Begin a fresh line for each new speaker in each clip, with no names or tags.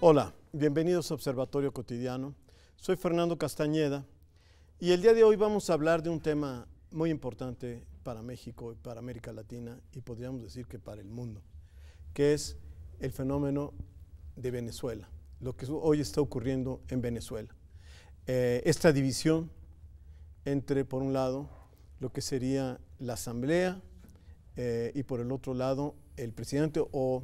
Hola, bienvenidos a Observatorio Cotidiano. Soy Fernando Castañeda y el día de hoy vamos a hablar de un tema muy importante para México y para América Latina y podríamos decir que para el mundo, que es el fenómeno de Venezuela, lo que hoy está ocurriendo en Venezuela. Esta división entre, por un lado, lo que sería la Asamblea y por el otro lado, el presidente o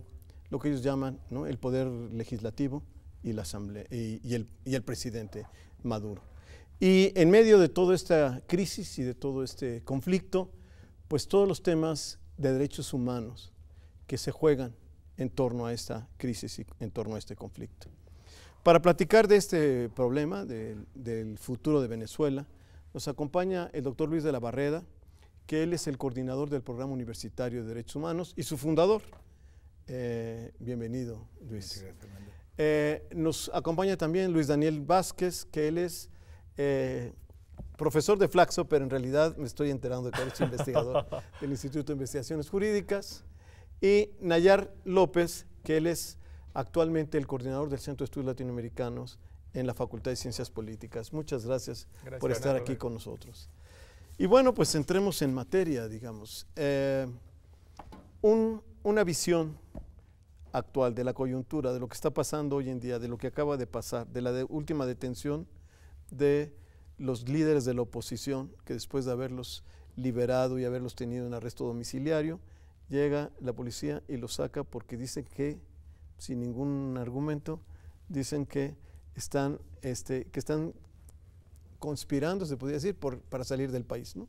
lo que ellos llaman, ¿no?, el poder legislativo y la Asamblea y el presidente Maduro. Y en medio de toda esta crisis y de todo este conflicto, pues todos los temas de derechos humanos que se juegan en torno a esta crisis y en torno a este conflicto. Para platicar de este problema, del futuro de Venezuela, nos acompaña el doctor Luis de la Barreda, que él es el coordinador del Programa Universitario de Derechos Humanos y su fundador. Bienvenido, Luis.
Muchas gracias, Fernando.
Nos acompaña también Luis Daniel Vázquez, que él es profesor de Flaxo, pero en realidad me estoy enterando de que él es investigador del Instituto de Investigaciones Jurídicas, y Nayar López, que él es actualmente el coordinador del Centro de Estudios Latinoamericanos en la Facultad de Ciencias Políticas. Muchas gracias por estar aquí con nosotros. Y bueno, pues entremos en materia, digamos. Una visión actual de la coyuntura, de lo que está pasando hoy en día, de lo que acaba de pasar, de la última detención de los líderes de la oposición, que después de haberlos liberado y haberlos tenido en arresto domiciliario, llega la policía y los saca porque dicen que, sin ningún argumento, dicen que están conspirando, se podría decir, para salir del país, ¿no?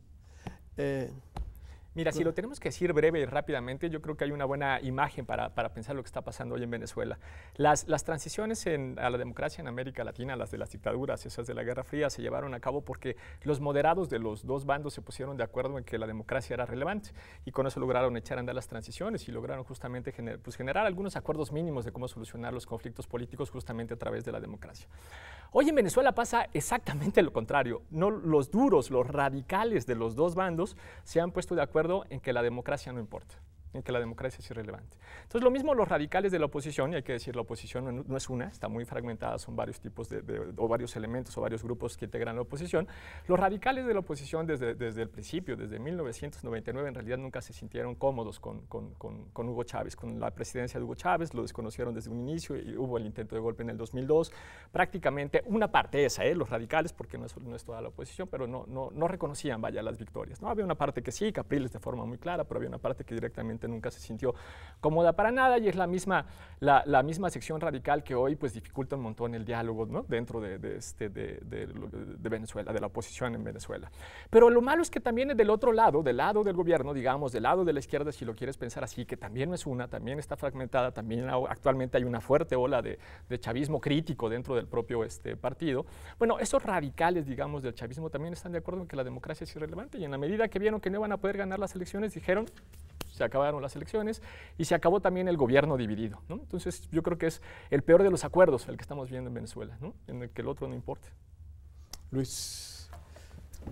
Mira, si lo tenemos que decir breve y rápidamente, yo creo que hay una buena imagen para pensar lo que está pasando hoy en Venezuela. Las transiciones a la democracia en América Latina, las de las dictaduras, esas de la Guerra Fría, se llevaron a cabo porque los moderados de los dos bandos se pusieron de acuerdo en que la democracia era relevante y con eso lograron echar a andar las transiciones y lograron justamente generar algunos acuerdos mínimos de cómo solucionar los conflictos políticos justamente a través de la democracia. Hoy en Venezuela pasa exactamente lo contrario. No, los duros, los radicales de los dos bandos se han puesto de acuerdo en que la democracia no importa, en que la democracia es irrelevante. Entonces, lo mismo los radicales de la oposición, y hay que decir, la oposición no es una, está muy fragmentada, son varios tipos o varios elementos o varios grupos que integran la oposición. Los radicales de la oposición desde el principio, desde 1999, en realidad nunca se sintieron cómodos con Hugo Chávez, con la presidencia de Hugo Chávez, lo desconocieron desde un inicio y hubo el intento de golpe en el 2002. Prácticamente una parte esa, los radicales, porque no es toda la oposición, pero no reconocían, vaya, las victorias, ¿no? Había una parte que sí, Capriles de forma muy clara, pero había una parte que directamente nunca se sintió cómoda para nada y es la misma sección radical que hoy pues dificulta un montón el diálogo, ¿no?, dentro de Venezuela, de la oposición en Venezuela. Pero lo malo es que también del otro lado, del lado del gobierno, digamos, del lado de la izquierda, si lo quieres pensar así, que también no es una, también está fragmentada, también actualmente hay una fuerte ola de chavismo crítico dentro del propio partido. Bueno, esos radicales, digamos, del chavismo también están de acuerdo en que la democracia es irrelevante y en la medida que vieron que no iban a poder ganar las elecciones, dijeron, se acabaron las elecciones y se acabó también el gobierno dividido, ¿no? Entonces yo creo que es el peor de los acuerdos el que estamos viendo en Venezuela, ¿no?, en el que el otro no importa.
Luis.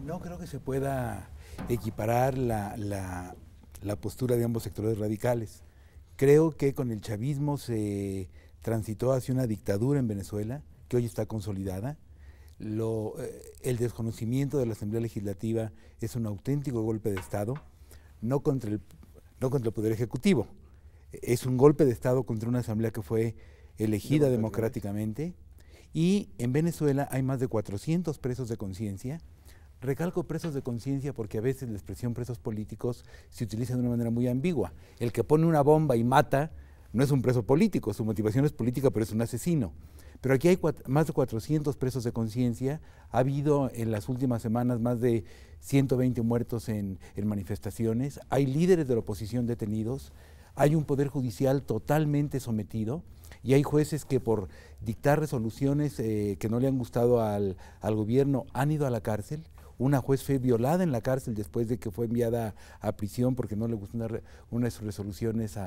No creo que se pueda equiparar la postura de ambos sectores radicales. Creo que con el chavismo se transitó hacia una dictadura en Venezuela que hoy está consolidada. El desconocimiento de la Asamblea Legislativa es un auténtico golpe de Estado, no contra el Poder Ejecutivo. Es un golpe de Estado contra una asamblea que fue elegida democráticamente. Y en Venezuela hay más de 400 presos de conciencia. Recalco presos de conciencia porque a veces la expresión presos políticos se utiliza de una manera muy ambigua. El que pone una bomba y mata no es un preso político, su motivación es política, pero es un asesino. Pero aquí hay más de 400 presos de conciencia. Ha habido en las últimas semanas más de 120 muertos en manifestaciones. Hay líderes de la oposición detenidos. Hay un poder judicial totalmente sometido. Y hay jueces que por dictar resoluciones que no le han gustado al gobierno han ido a la cárcel. Una juez fue violada en la cárcel después de que fue enviada a prisión porque no le gustó una de sus resoluciones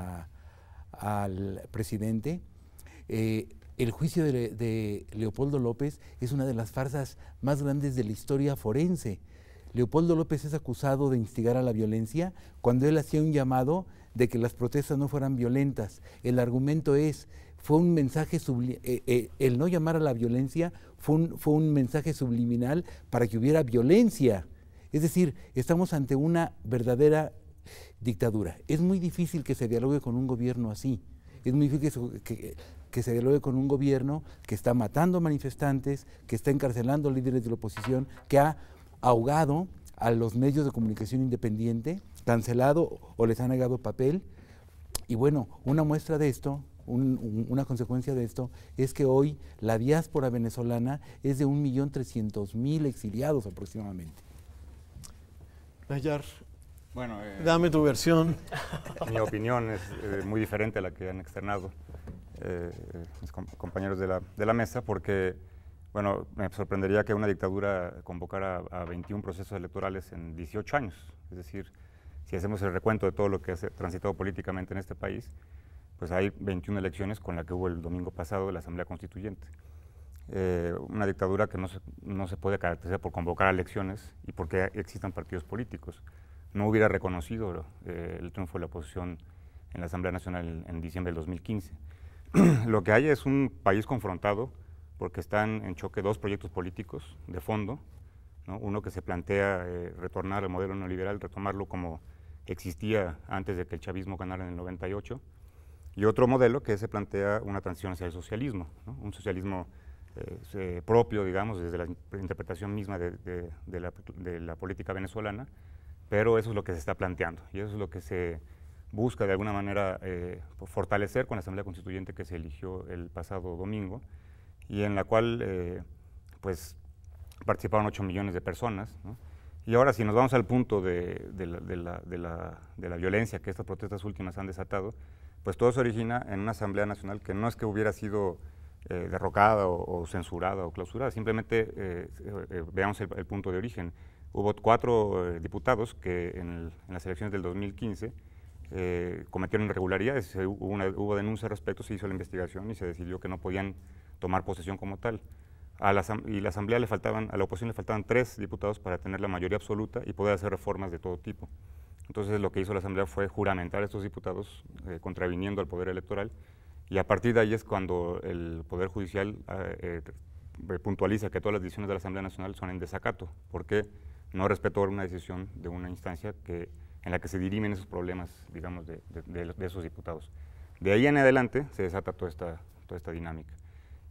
al presidente. El juicio de Leopoldo López es una de las farsas más grandes de la historia forense. Leopoldo López es acusado de instigar a la violencia cuando él hacía un llamado de que las protestas no fueran violentas. El argumento fue un mensaje el no llamar a la violencia fue un mensaje subliminal para que hubiera violencia. Es decir, estamos ante una verdadera dictadura. Es muy difícil que se dialogue con un gobierno así. Es muy difícil que se dialogue con un gobierno que está matando manifestantes, que está encarcelando líderes de la oposición, que ha ahogado a los medios de comunicación independiente, cancelado o les ha negado papel. Y bueno, una muestra de esto, una consecuencia de esto, es que hoy la diáspora venezolana es de 1.300.000 exiliados aproximadamente.
Nayar,
bueno,
dame tu versión.
Mi opinión es muy diferente a la que han externado mis compañeros de la mesa, porque bueno, me sorprendería que una dictadura convocara a 21 procesos electorales en 18 años. Es decir, si hacemos el recuento de todo lo que ha transitado políticamente en este país, pues hay 21 elecciones con la que hubo el domingo pasado de la Asamblea Constituyente. Una dictadura que no se puede caracterizar por convocar a elecciones y porque existan partidos políticos. No hubiera reconocido el triunfo de la oposición en la Asamblea Nacional en diciembre del 2015. Lo que hay es un país confrontado porque están en choque dos proyectos políticos de fondo, ¿no? Uno que se plantea retornar al modelo neoliberal, retomarlo como existía antes de que el chavismo ganara en el 98, y otro modelo que se plantea una transición hacia el socialismo, ¿no? Un socialismo propio, digamos, desde la interpretación misma de la política venezolana, pero eso es lo que se está planteando y eso es lo que se busca de alguna manera fortalecer con la Asamblea Constituyente que se eligió el pasado domingo y en la cual pues participaron 8 millones de personas, ¿no? Y ahora si nos vamos al punto de la violencia que estas protestas últimas han desatado, pues todo se origina en una Asamblea Nacional que no es que hubiera sido derrocada o censurada o clausurada, simplemente veamos el punto de origen. Hubo 4 diputados que en las elecciones del 2015 cometieron irregularidades, hubo denuncia al respecto, se hizo la investigación y se decidió que no podían tomar posesión como tal. A la Asamblea a la oposición le faltaban 3 diputados para tener la mayoría absoluta y poder hacer reformas de todo tipo. Entonces lo que hizo la Asamblea fue juramentar a estos diputados contraviniendo al poder electoral y a partir de ahí es cuando el Poder Judicial puntualiza que todas las decisiones de la Asamblea Nacional son en desacato, porque no respetó una decisión de una instancia en la que se dirimen esos problemas, digamos, de esos diputados. De ahí en adelante se desata toda esta dinámica.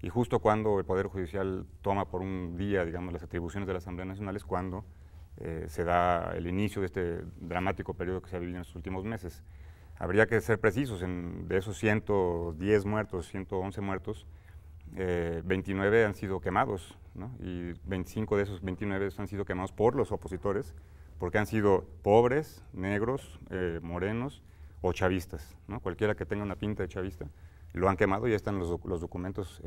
Y justo cuando el Poder Judicial toma por un día, digamos, las atribuciones de la Asamblea Nacional es cuando se da el inicio de este dramático periodo que se ha vivido en estos últimos meses. Habría que ser precisos, de esos 110 muertos, 111 muertos, 29 han sido quemados, ¿no? Y 25 de esos 29 han sido quemados por los opositores, porque han sido pobres, negros, morenos o chavistas, ¿no? Cualquiera que tenga una pinta de chavista, lo han quemado y ya están los documentos.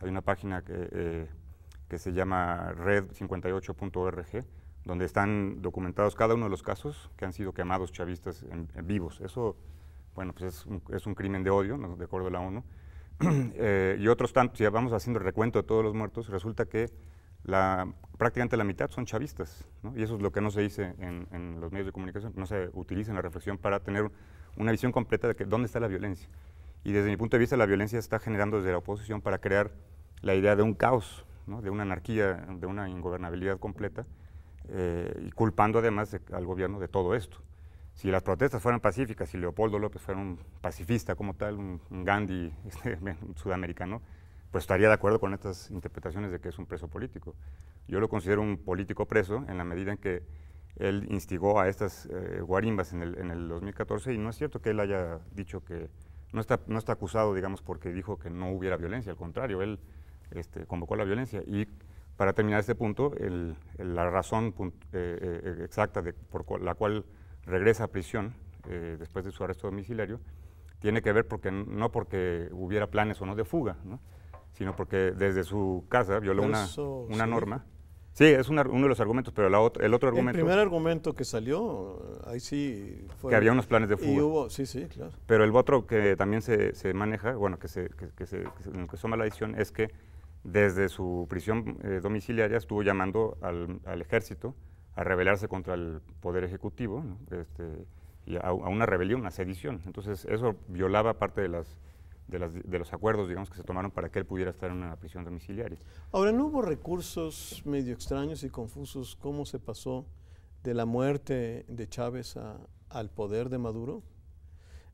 Hay una página que se llama red58.org, donde están documentados cada uno de los casos que han sido quemados chavistas en vivos. Eso, bueno, pues es un crimen de odio, ¿no? De acuerdo a la ONU. Y otros tantos, si vamos haciendo el recuento de todos los muertos, resulta que prácticamente la mitad son chavistas, ¿no? Y eso es lo que no se dice en los medios de comunicación, no se utiliza en la reflexión para tener una visión completa de dónde está la violencia. Y desde mi punto de vista la violencia se está generando desde la oposición para crear la idea de un caos, ¿no? De una anarquía, de una ingobernabilidad completa, y culpando además al gobierno de todo esto. Si las protestas fueran pacíficas, si Leopoldo López fuera un pacifista como tal, un Gandhi sudamericano, pues estaría de acuerdo con estas interpretaciones de que es un preso político. Yo lo considero un político preso en la medida en que él instigó a estas guarimbas en el 2014 y no es cierto que él haya dicho que no está acusado, digamos, porque dijo que no hubiera violencia, al contrario, él convocó la violencia. Y para terminar este punto, la razón exacta por la cual regresa a prisión después de su arresto domiciliario tiene que ver no porque hubiera planes o no de fuga, ¿no? Sino porque desde su casa violó una norma. Sí, es uno de los argumentos, pero el otro argumento...
El primer argumento que salió, ahí sí fue...
Que había unos planes de fuga.
Y hubo, sí, claro.
Pero el otro que también se maneja, bueno, en el que toma la decisión, es que desde su prisión domiciliaria estuvo llamando al ejército a rebelarse contra el Poder Ejecutivo, ¿no? y a una rebelión, una sedición. Entonces eso violaba parte de los acuerdos, digamos, que se tomaron para que él pudiera estar en una prisión domiciliaria.
Ahora, ¿no hubo recursos medio extraños y confusos cómo se pasó de la muerte de Chávez al poder de Maduro?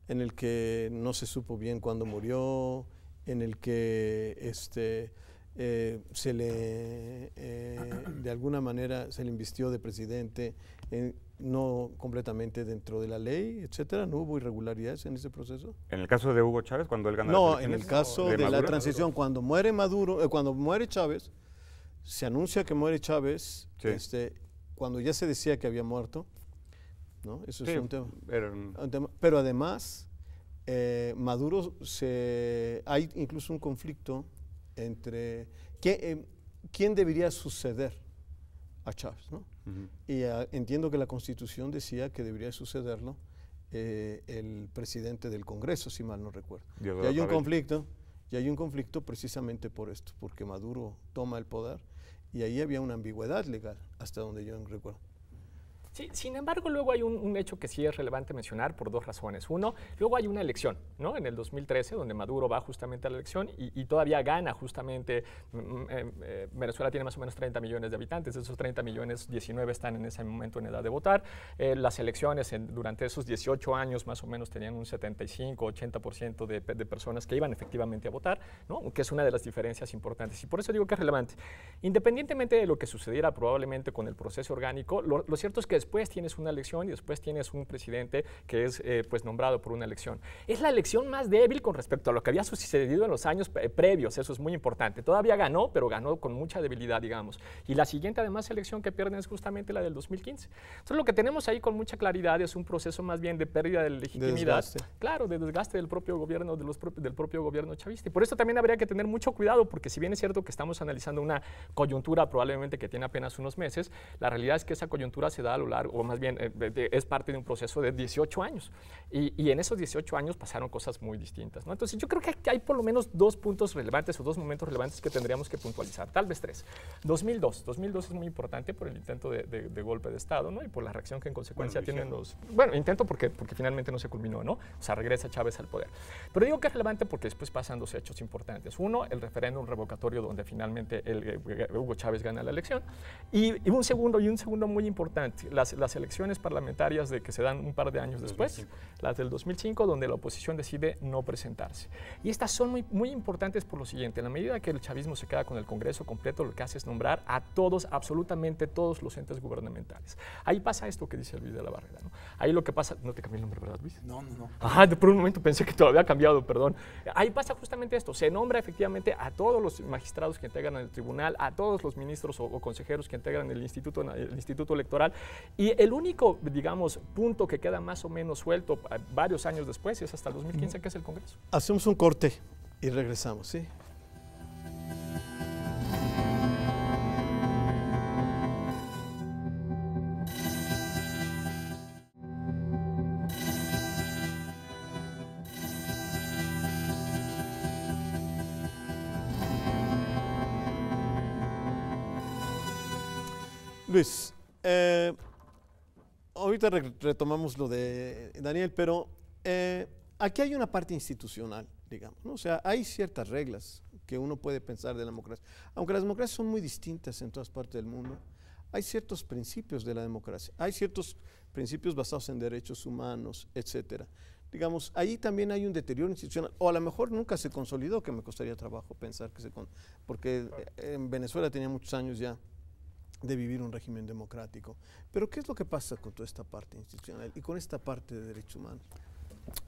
En el que no se supo bien cuándo murió, en el que se le, de alguna manera, se le invistió de presidente, no completamente dentro de la ley, etcétera. ¿No hubo irregularidades en ese proceso?
En el caso de Hugo Chávez, cuando él gana
No,
las
en
elecciones,
el caso de la transición, cuando muere Maduro, cuando muere Chávez, se anuncia que muere Chávez,
sí.
Cuando ya se decía que había muerto, ¿no? Eso
sí,
es un tema.
un
tema. Pero además, Maduro, hay incluso un conflicto entre quién debería suceder a Chávez, ¿no? Y entiendo que la Constitución decía que debería sucederlo el presidente del Congreso, si mal no recuerdo. Y hay un conflicto precisamente por esto, porque Maduro toma el poder y ahí había una ambigüedad legal, hasta donde yo recuerdo.
Sí, sin embargo, luego hay un hecho que sí es relevante mencionar por dos razones. Uno, luego hay una elección, ¿no? En el 2013, donde Maduro va justamente a la elección y todavía gana justamente. Venezuela tiene más o menos 30 millones de habitantes, de esos 30 millones, 19 están en ese momento en edad de votar. Las elecciones durante esos 18 años más o menos tenían un 75-80% de personas que iban efectivamente a votar, ¿no? Que es una de las diferencias importantes. Y por eso digo que es relevante. Independientemente de lo que sucediera probablemente con el proceso orgánico, lo cierto es que después tienes una elección y después tienes un presidente que es pues nombrado por una elección. Es la elección más débil con respecto a lo que había sucedido en los años previos, eso es muy importante. Todavía ganó, pero ganó con mucha debilidad, digamos. Y la siguiente, además, elección que pierden es justamente la del 2015. Entonces, lo que tenemos ahí con mucha claridad es un proceso más bien de pérdida de legitimidad. Claro, de desgaste del propio gobierno, del propio gobierno chavista. Y por eso también habría que tener mucho cuidado, porque si bien es cierto que estamos analizando una coyuntura probablemente que tiene apenas unos meses, la realidad es que esa coyuntura se da a lo largo, o más bien es parte de un proceso de 18 años. Y en esos 18 años pasaron cosas muy distintas, ¿no? Entonces yo creo que hay por lo menos dos puntos relevantes o dos momentos relevantes que tendríamos que puntualizar, tal vez tres. 2002 es muy importante por el intento de golpe de Estado, ¿no? Y por la reacción que en consecuencia tienen los... Bueno, intento porque finalmente no se culminó, ¿no? O sea, regresa Chávez al poder. Pero digo que es relevante porque después pasan dos hechos importantes. Uno, el referéndum revocatorio donde finalmente Hugo Chávez gana la elección. Y un segundo muy importante, las elecciones parlamentarias que se dan un par de años después, las del 2005, donde la oposición decide no presentarse. Y estas son muy importantes por lo siguiente: en la medida que el chavismo se queda con el Congreso completo, lo que hace es nombrar a todos, absolutamente todos los entes gubernamentales. Ahí pasa esto que dice Luis de la Barrera, ¿no? Ahí lo que pasa, no te cambié el nombre, ¿verdad, Luis?
No.
Ajá, por un momento pensé que todavía había cambiado, perdón. Ahí pasa justamente esto, se nombra efectivamente a todos los magistrados que integran el tribunal, a todos los ministros o consejeros que integran el instituto electoral, y el único, digamos, punto que queda más o menos suelto varios años después es hasta el 2015, que es el Congreso.
Hacemos un corte y regresamos, ¿sí? Luis, ahorita retomamos lo de Daniel, pero aquí hay una parte institucional, digamos, ¿no? O sea, hay ciertas reglas que uno puede pensar de la democracia. Aunque las democracias son muy distintas en todas partes del mundo, hay ciertos principios de la democracia, hay ciertos principios basados en derechos humanos, etcétera. Digamos, ahí también hay un deterioro institucional, o a lo mejor nunca se consolidó, que me costaría trabajo pensar que porque en Venezuela tenía muchos años ya de vivir un régimen democrático. Pero ¿qué es lo que pasa con toda esta parte institucional y con esta parte de derechos humanos?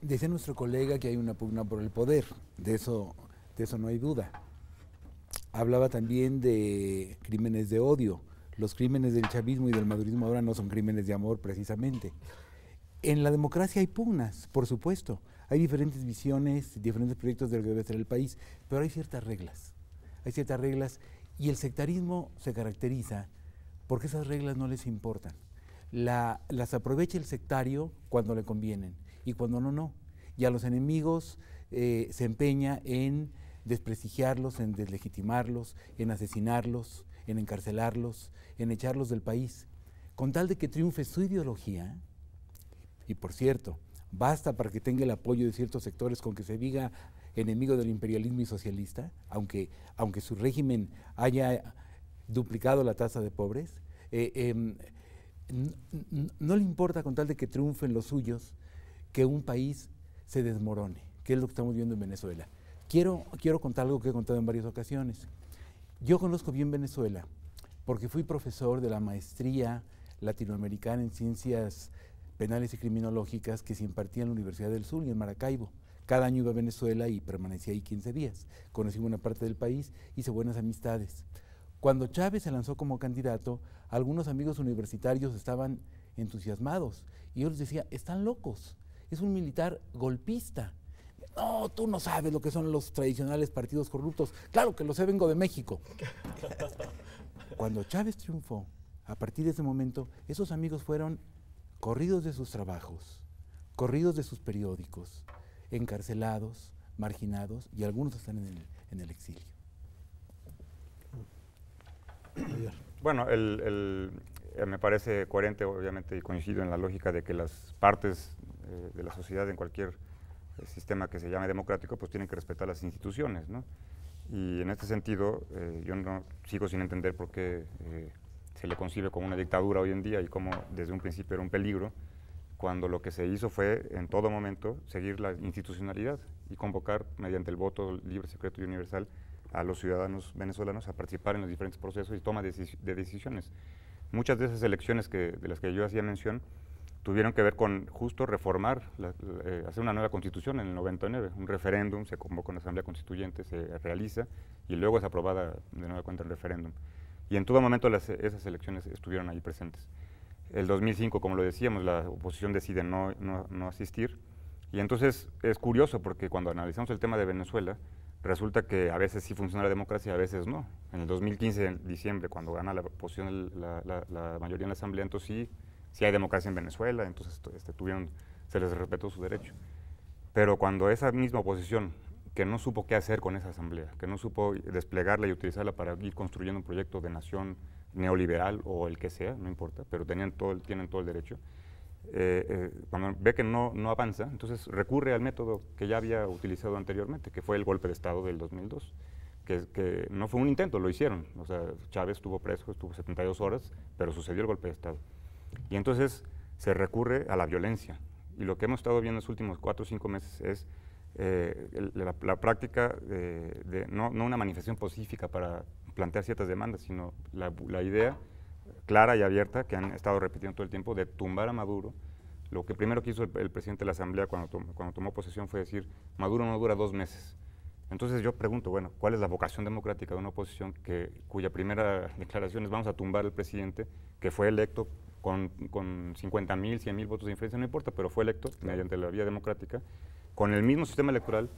Decía nuestro colega que hay una pugna por el poder, de eso no hay duda. Hablaba también de crímenes de odio. Los crímenes del chavismo y del madurismo ahora no son crímenes de amor precisamente. En la democracia hay pugnas, por supuesto. Hay diferentes visiones, diferentes proyectos de lo que debe ser el país, pero hay ciertas reglas. Hay ciertas reglas y el sectarismo se caracteriza porque esas reglas no les importan. Las aprovecha el sectario cuando le convienen y cuando no. Y a los enemigos se empeña en desprestigiarlos, en deslegitimarlos, en asesinarlos, en encarcelarlos, en echarlos del país, con tal de que triunfe su ideología y por cierto, basta para que tenga el apoyo de ciertos sectores con que se diga enemigo del imperialismo y socialista, aunque su régimen haya duplicado la tasa de pobres, no le importa, con tal de que triunfen los suyos, que un país se desmorone, que es lo que estamos viendo en Venezuela. Quiero contar algo que he contado en varias ocasiones. Yo conozco bien Venezuela porque fui profesor de la maestría latinoamericana en ciencias penales y criminológicas que se impartía en la Universidad del Sur y en Maracaibo. Cada año iba a Venezuela y permanecía ahí 15 días. Conocí buena parte del país, hice buenas amistades. Cuando Chávez se lanzó como candidato, algunos amigos universitarios estaban entusiasmados y yo les decía, están locos, es un militar golpista. No, tú no sabes lo que son los tradicionales partidos corruptos. Claro que lo sé, vengo de México. Cuando Chávez triunfó, a partir de ese momento, esos amigos fueron corridos de sus trabajos, corridos de sus periódicos, encarcelados, marginados, y algunos están en el exilio.
Bueno, me parece coherente, obviamente, y coincido en la lógica de que las partes de la sociedad en cualquier sistema que se llame democrático, pues tienen que respetar las instituciones, ¿no? Y en este sentido, yo no sigo sin entender por qué se le concibe como una dictadura hoy en día y cómo desde un principio era un peligro, cuando lo que se hizo fue, en todo momento, seguir la institucionalidad y convocar, mediante el voto libre, secreto y universal, a los ciudadanos venezolanos a participar en los diferentes procesos y toma de decisiones. Muchas de esas elecciones de las que yo hacía mención tuvieron que ver con justo reformar, hacer una nueva constitución en el 99, un referéndum, se convoca una asamblea constituyente, se realiza y luego es aprobada de nueva cuenta el referéndum. Y en todo momento esas elecciones estuvieron ahí presentes. El 2005, como lo decíamos, la oposición decide no asistir, y entonces es curioso porque cuando analizamos el tema de Venezuela, resulta que a veces sí funciona la democracia, a veces no. En el 2015, en diciembre, cuando gana la oposición la mayoría en la asamblea, entonces sí hay democracia en Venezuela, entonces se les respetó su derecho. Pero cuando esa misma oposición, que no supo qué hacer con esa asamblea, que no supo desplegarla y utilizarla para ir construyendo un proyecto de nación neoliberal o el que sea, no importa, pero tienen todo el derecho, cuando ve que no avanza, entonces recurre al método que ya había utilizado anteriormente, que fue el golpe de Estado del 2002, que no fue un intento, lo hicieron. O sea, Chávez estuvo preso, estuvo 72 horas, pero sucedió el golpe de Estado. Y entonces se recurre a la violencia. Y lo que hemos estado viendo en los últimos 4 o 5 meses es la práctica no una manifestación pacífica para plantear ciertas demandas, sino la idea clara y abierta que han estado repitiendo todo el tiempo de tumbar a Maduro. Lo que primero que hizo el presidente de la Asamblea cuando tomó posesión fue decir, Maduro no dura 2 meses. Entonces yo pregunto, bueno, ¿cuál es la vocación democrática de una oposición cuya primera declaración es vamos a tumbar al presidente que fue electo con 50,000, 100,000 votos de diferencia, no importa, pero fue electo mediante la vía democrática, con el mismo sistema electoral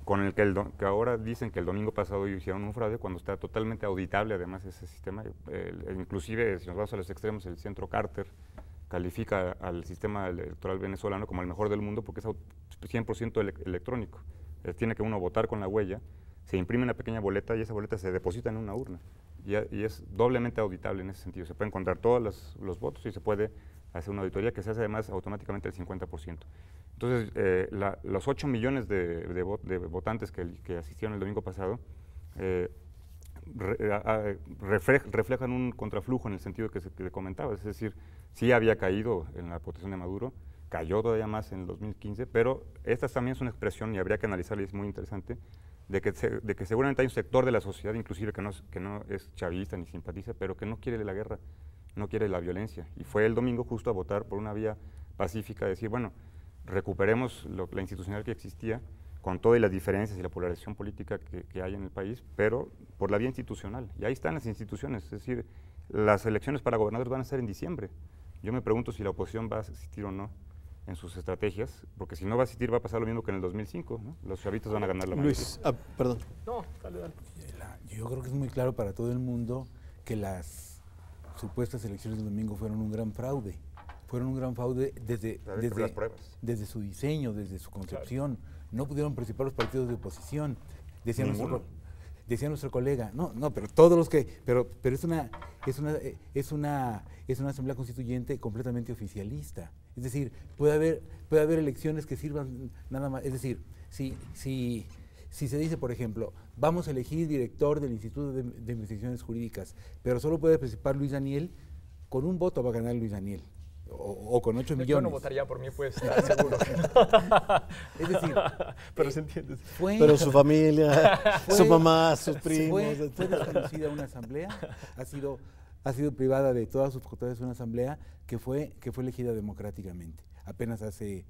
con el que ahora dicen que el domingo pasado hicieron un fraude, cuando está totalmente auditable además ese sistema? Inclusive, si nos vamos a los extremos, el Centro Carter califica al sistema electoral venezolano como el mejor del mundo porque es 100% electrónico. Tiene que uno votar con la huella, se imprime una pequeña boleta y esa boleta se deposita en una urna. Y es doblemente auditable en ese sentido. Se puede encontrar todos los votos y se puede hacer una auditoría que se hace además automáticamente el 50%. Entonces, los 8 millones de votantes que asistieron el domingo pasado reflejan un contraflujo en el sentido que le comentaba. Es decir, sí había caído en la posesión de Maduro, cayó todavía más en el 2015, pero esta también es una expresión, y habría que analizarla, y es muy interesante, de que seguramente hay un sector de la sociedad, inclusive que no es chavista ni simpatiza, pero que no quiere la guerra, no quiere la violencia. Y fue el domingo justo a votar por una vía pacífica, decir, bueno, recuperemos la institucionalidad que existía, con todas las diferencias y la polarización política que hay en el país, pero por la vía institucional. Y ahí están las instituciones, es decir, las elecciones para gobernadores van a ser en diciembre. Yo me pregunto si la oposición va a asistir o no en sus estrategias, porque si no va a asistir va a pasar lo mismo que en el 2005, ¿no? Los chavitos van a ganar la mayoría.
Luis, perdón.
No, dale.
Yo creo que es muy claro para todo el mundo que las supuestas elecciones del domingo fueron un gran fraude. Fueron un gran fraude desde su diseño, desde su concepción. Claro. No pudieron participar los partidos de oposición. Decía nuestro colega, no, pero todos los que, pero es una asamblea constituyente completamente oficialista. Es decir, puede haber elecciones que sirvan nada más. Es decir, si se dice, por ejemplo, vamos a elegir director del Instituto de Investigaciones Jurídicas, pero solo puede participar Luis Daniel, con un voto va a ganar Luis Daniel. O con 8 millones.
Yo no votaría por mí, pues, estar seguro.
Es decir,
pero se entiende.
Pero su familia, su mamá, sus primos.
Fue desconocida una asamblea, ha sido privada de todas sus facultades una asamblea que fue elegida democráticamente, apenas hace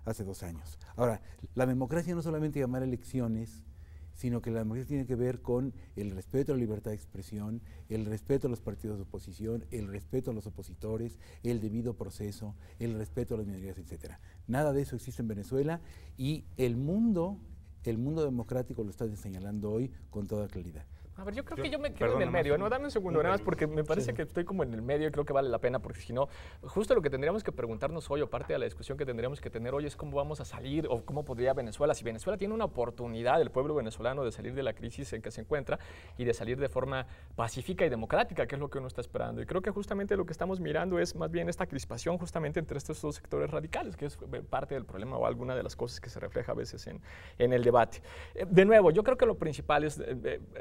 2 años. Ahora, la democracia no solamente llamar elecciones, sino que la democracia tiene que ver con el respeto a la libertad de expresión, el respeto a los partidos de oposición, el respeto a los opositores, el debido proceso, el respeto a las minorías, etcétera. Nada de eso existe en Venezuela y el mundo democrático lo está señalando hoy con toda claridad.
A ver, yo creo que yo me quedo en el medio, ¿no? Dame un segundo, nada más, porque me parece que estoy como en el medio y creo que vale la pena, porque si no, justo lo que tendríamos que preguntarnos hoy, o parte de la discusión que tendríamos que tener hoy, es cómo vamos a salir, o cómo podría Venezuela, si Venezuela tiene una oportunidad, el pueblo venezolano, de salir de la crisis en que se encuentra y de salir de forma pacífica y democrática, que es lo que uno está esperando. Y creo que justamente lo que estamos mirando es más bien esta crispación justamente entre estos dos sectores radicales, que es parte del problema o alguna de las cosas que se refleja a veces en el debate. De nuevo, yo creo que lo principal es,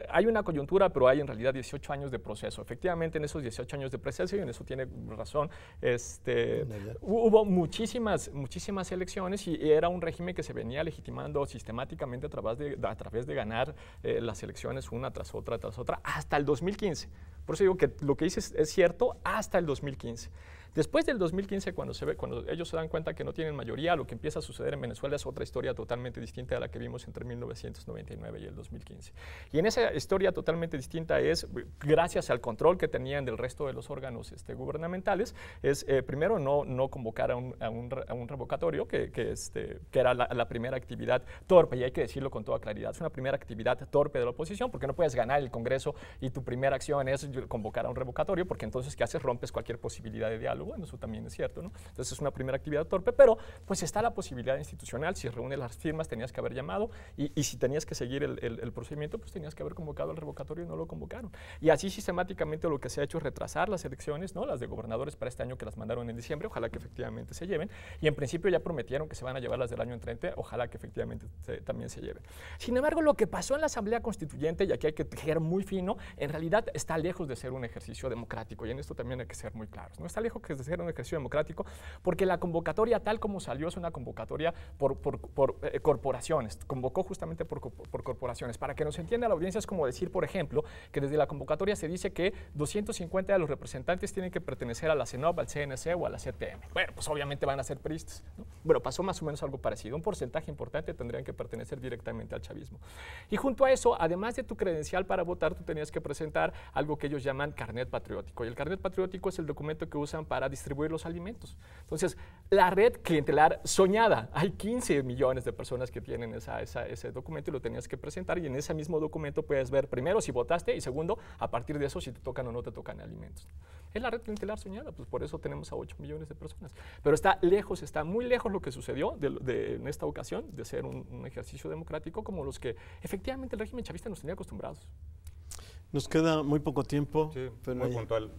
hay una coyuntura, pero hay en realidad 18 años de proceso. Efectivamente, en esos 18 años de proceso, y en eso tiene razón, hubo muchísimas elecciones y era un régimen que se venía legitimando sistemáticamente a través de ganar las elecciones una tras otra, hasta el 2015. Por eso digo que lo que dices es cierto, hasta el 2015. Después del 2015, cuando ellos se dan cuenta que no tienen mayoría, lo que empieza a suceder en Venezuela es otra historia totalmente distinta a la que vimos entre 1999 y el 2015. Y en esa historia totalmente distinta es, gracias al control que tenían del resto de los órganos gubernamentales, es primero no convocar a un revocatorio, que era la primera actividad torpe, y hay que decirlo con toda claridad, es una primera actividad torpe de la oposición, porque no puedes ganar el Congreso y tu primera acción es convocar a un revocatorio, porque entonces, ¿qué haces? Rompes cualquier posibilidad de diálogo. Bueno, eso también es cierto, ¿no? Entonces es una primera actividad torpe, pero pues está la posibilidad institucional. Si reúnes las firmas, tenías que haber llamado, y si tenías que seguir el procedimiento, pues tenías que haber convocado al revocatorio y no lo convocaron. Y así sistemáticamente lo que se ha hecho es retrasar las elecciones, ¿no? Las de gobernadores para este año, que las mandaron en diciembre, ojalá que efectivamente se lleven, y en principio ya prometieron que se van a llevar las del año entrante, ojalá que efectivamente también se lleven. Sin embargo, lo que pasó en la Asamblea Constituyente, y aquí hay que tejer muy fino, en realidad está lejos de ser un ejercicio democrático, y en esto también hay que ser muy claros, ¿no? Está lejos de ser un ejercicio democrático, porque la convocatoria tal como salió es una convocatoria por corporaciones, convocó justamente por corporaciones. Para que nos entienda la audiencia, es como decir, por ejemplo, que desde la convocatoria se dice que 250 de los representantes tienen que pertenecer a la CENOP, al CNC o a la CTM. Bueno, pues obviamente van a ser priistas, ¿no? Bueno, pasó más o menos algo parecido, un porcentaje importante tendrían que pertenecer directamente al chavismo. Y junto a eso, además de tu credencial para votar, tú tenías que presentar algo que ellos llaman carnet patriótico, y el carnet patriótico es el documento que usan para distribuir los alimentos. Entonces, la red clientelar soñada, hay 15 millones de personas que tienen ese documento y lo tenías que presentar, y en ese mismo documento puedes ver primero si votaste y segundo, a partir de eso, si te tocan o no te tocan alimentos. Es la red clientelar soñada, pues por eso tenemos a 8 millones de personas. Pero está muy lejos lo que sucedió en esta ocasión de ser un ejercicio democrático como los que efectivamente el régimen chavista nos tenía acostumbrados.
Nos queda muy poco tiempo.
Sí, muy puntual.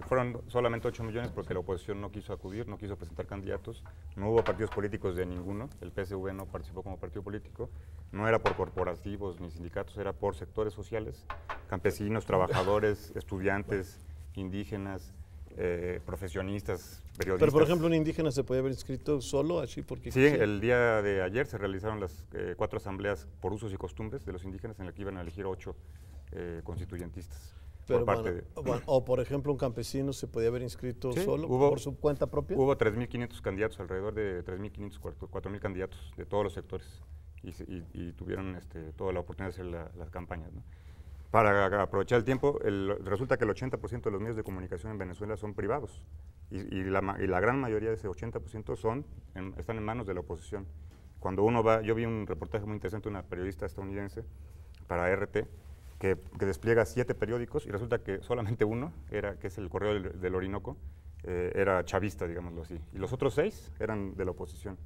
Fueron solamente 8 millones porque la oposición no quiso acudir, no quiso presentar candidatos. No hubo partidos políticos de ninguno. El PSV no participó como partido político. No era por corporativos ni sindicatos, era por sectores sociales, campesinos, trabajadores, estudiantes, indígenas, profesionistas, periodistas.
Pero, por ejemplo, un indígena se puede haber inscrito solo, así porque...
Sí, el día de ayer se realizaron las 4 asambleas por usos y costumbres de los indígenas en las que iban a elegir 8 constituyentistas.
Pero o, por ejemplo, un campesino se podía haber inscrito solo por su cuenta propia.
Hubo 3.500 candidatos, alrededor de 3.500, 4.000 candidatos de todos los sectores y tuvieron toda la oportunidad de hacer las campañas, ¿no? Para aprovechar el tiempo, resulta que el 80% de los medios de comunicación en Venezuela son privados y la gran mayoría de ese 80% están en manos de la oposición. Cuando uno va, yo vi un reportaje muy interesante de una periodista estadounidense para RT que despliega 7 periódicos y resulta que solamente uno, que es el Correo del Orinoco, era chavista, digámoslo así, y los otros 6 eran de la oposición.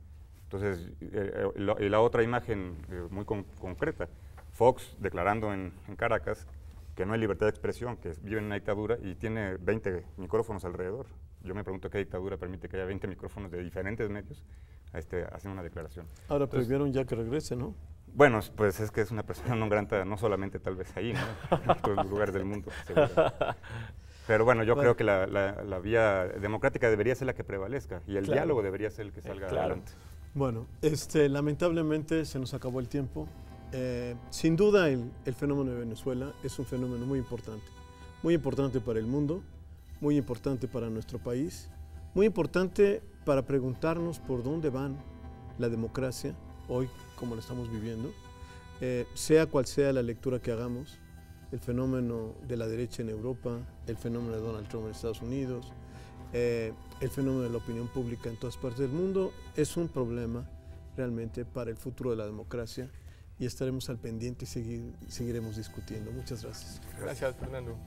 Entonces, y la otra imagen muy concreta, Fox declarando en Caracas que no hay libertad de expresión, que vive en una dictadura y tiene 20 micrófonos alrededor. yo me pregunto qué dictadura permite que haya 20 micrófonos de diferentes medios haciendo una declaración.
Ahora prohibieron ya que regrese, ¿no?
Bueno, pues es que es una persona no grata, no solamente tal vez ahí, ¿no? En otros lugares del mundo, seguramente. Pero bueno, yo creo que la vía democrática debería ser la que prevalezca y el diálogo debería ser el que salga adelante.
Bueno, lamentablemente se nos acabó el tiempo. Sin duda el fenómeno de Venezuela es un fenómeno muy importante para el mundo, muy importante para nuestro país, muy importante para preguntarnos por dónde van la democracia hoy como la estamos viviendo, sea cual sea la lectura que hagamos, el fenómeno de la derecha en Europa, el fenómeno de Donald Trump en Estados Unidos, el fenómeno de la opinión pública en todas partes del mundo, es un problema realmente para el futuro de la democracia y estaremos al pendiente y seguiremos discutiendo. Muchas gracias.
Gracias, Fernando.